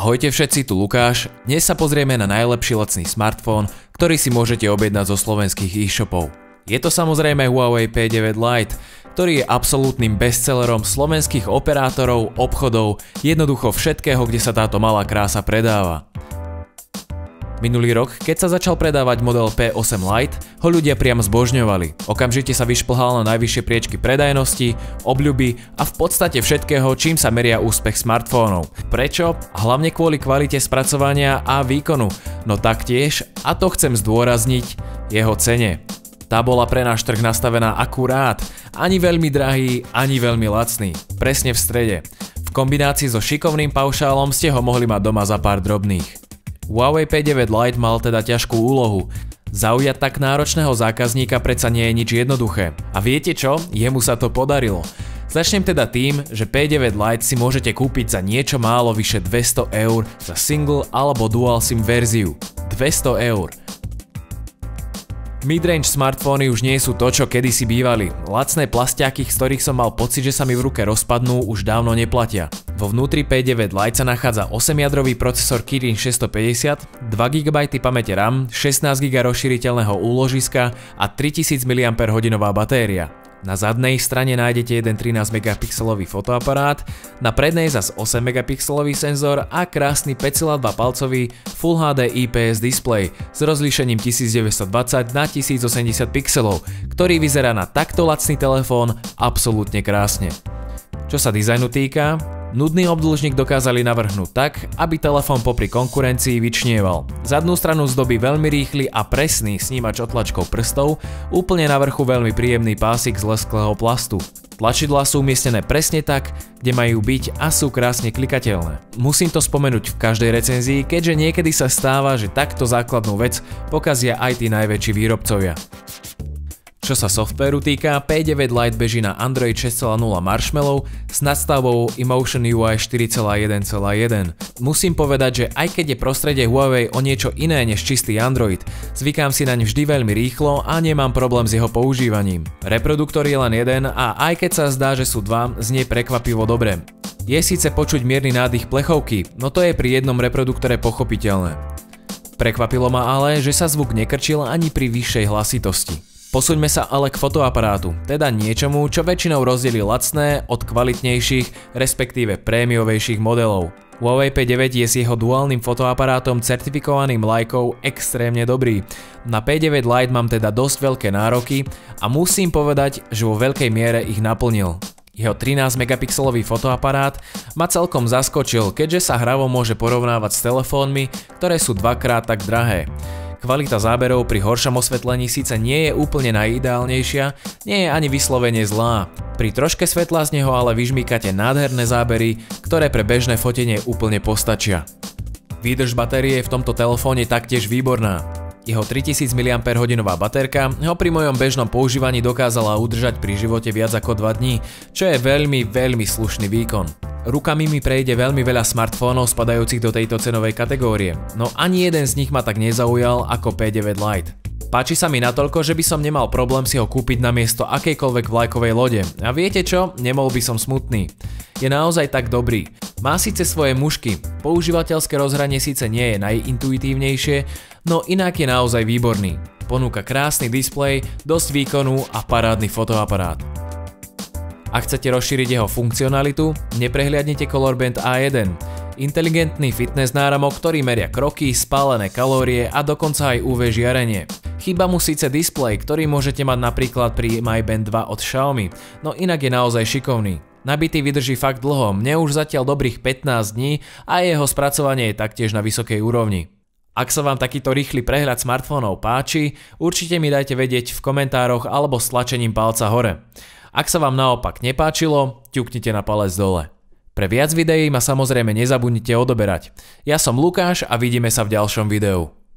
Ahojte všetci, tu Lukáš. Dnes sa pozrieme na najlepší lacný smartfón, ktorý si môžete objednať zo slovenských e-shopov. Je to samozrejme Huawei P9 Lite, ktorý je absolútnym bestsellerom slovenských operátorov, obchodov, jednoducho všetkého, kde sa táto malá krása predáva. Minulý rok, keď sa začal predávať model P8 Lite, ho ľudia priam zbožňovali. Okamžite sa vyšplhal na najvyššie priečky predajnosti, obľuby a v podstate všetkého, čím sa meria úspech smartfónov. Prečo? Hlavne kvôli kvalite spracovania a výkonu, no taktiež, a to chcem zdôrazniť, jeho cene. Tá bola pre náš trh nastavená akurát, ani veľmi drahý, ani veľmi lacný, presne v strede. V kombinácii so šikovným paušálom ste ho mohli mať doma za pár drobných. Huawei P9 Lite mal teda ťažkú úlohu. Zaujať tak náročného zákazníka predsa nie je nič jednoduché. A viete čo? Jemu sa to podarilo. Začnem teda tým, že P9 Lite si môžete kúpiť za niečo málo vyše 200 € za single alebo dual SIM verziu. 200 €. Midrange smartfóny už nie sú to, čo kedysi bývali. Lacné plastiaky, z ktorých som mal pocit, že sa mi v ruke rozpadnú, už dávno neplatia. Vo vnútri P9 Lite sa nachádza 8-jadrový procesor Kirin 650, 2 GB pamäte RAM, 16 GB rozšíriteľného úložiska a 3000 mAh batéria. Na zadnej strane nájdete jeden 13 megapixelový fotoaparát, na prednej zas 8 megapixelový senzor a krásny 5,2 palcový Full HD IPS displej s rozlíšením 1920 na 1080 pixelov, ktorý vyzerá na takto lacný telefón absolútne krásne. Čo sa dizajnu týka, nudný obdĺžnik dokázali navrhnúť tak, aby telefón popri konkurencii vyčnieval. Zadnú stranu zdobí veľmi rýchly a presný snímač otlačkou prstov, úplne na vrchu veľmi príjemný pásik z lesklého plastu. Tlačidlá sú umiestnené presne tak, kde majú byť a sú krásne klikateľné. Musím to spomenúť v každej recenzii, keďže niekedy sa stáva, že takto základnú vec pokazia aj tí najväčší výrobcovia. Čo sa softvéru týka, P9 Lite beží na Android 6.0 Marshmallow s nadstavbou Emotion UI 4.1.1. Musím povedať, že aj keď je prostredie Huawei o niečo iné než čistý Android, zvykám si naň vždy veľmi rýchlo a nemám problém s jeho používaním. Reproduktor je len jeden a aj keď sa zdá, že sú dva, znie prekvapivo dobre. Je síce počuť mierny nádych plechovky, no to je pri jednom reproduktore pochopiteľné. Prekvapilo ma ale, že sa zvuk nekrčil ani pri vyššej hlasitosti. Posuňme sa ale k fotoaparátu, teda niečomu, čo väčšinou rozdelí lacné od kvalitnejších, respektíve prémiovejších modelov. Huawei P9 je s jeho duálnym fotoaparátom certifikovaným Leicou extrémne dobrý. Na P9 Lite mám teda dosť veľké nároky a musím povedať, že vo veľkej miere ich naplnil. Jeho 13 megapixelový fotoaparát ma celkom zaskočil, keďže sa hravo môže porovnávať s telefónmi, ktoré sú dvakrát tak drahé. Kvalita záberov pri horšom osvetlení síce nie je úplne najideálnejšia, nie je ani vyslovene zlá. Pri troške svetla z neho ale vyžmýkate nádherné zábery, ktoré pre bežné fotenie úplne postačia. Výdrž batérie je v tomto telefóne taktiež výborná. Jeho 3000 mAh baterka ho pri mojom bežnom používaní dokázala udržať pri živote viac ako 2 dní, čo je veľmi slušný výkon. Rukami mi prejde veľmi veľa smartfónov spadajúcich do tejto cenovej kategórie, no ani jeden z nich ma tak nezaujal ako P9 Lite. Páči sa mi natoľko, že by som nemal problém si ho kúpiť namiesto akejkoľvek vlajkovej lode. A viete čo? Nemohol by som smutný. Je naozaj tak dobrý. Má síce svoje mušky, používateľské rozhranie síce nie je najintuitívnejšie, no inak je naozaj výborný. Ponúka krásny displej, dosť výkonu a parádny fotoaparát. Ak chcete rozšíriť jeho funkcionalitu, neprehliadnite Colorband A1. Inteligentný fitness náramok, ktorý meria kroky, spálené kalórie a dokonca aj UV žiarenie. Chýba mu síce displej, ktorý môžete mať napríklad pri Mi Band 2 od Xiaomi, no inak je naozaj šikovný. Nabitý vydrží fakt dlho, mne už zatiaľ dobrých 15 dní a jeho spracovanie je taktiež na vysokej úrovni. Ak sa vám takýto rýchly prehľad smartfónov páči, určite mi dajte vedieť v komentároch alebo stlačením palca hore. Ak sa vám naopak nepáčilo, ťuknite na palec dole. Pre viac videí ma samozrejme nezabudnite odoberať. Ja som Lukáš a vidíme sa v ďalšom videu.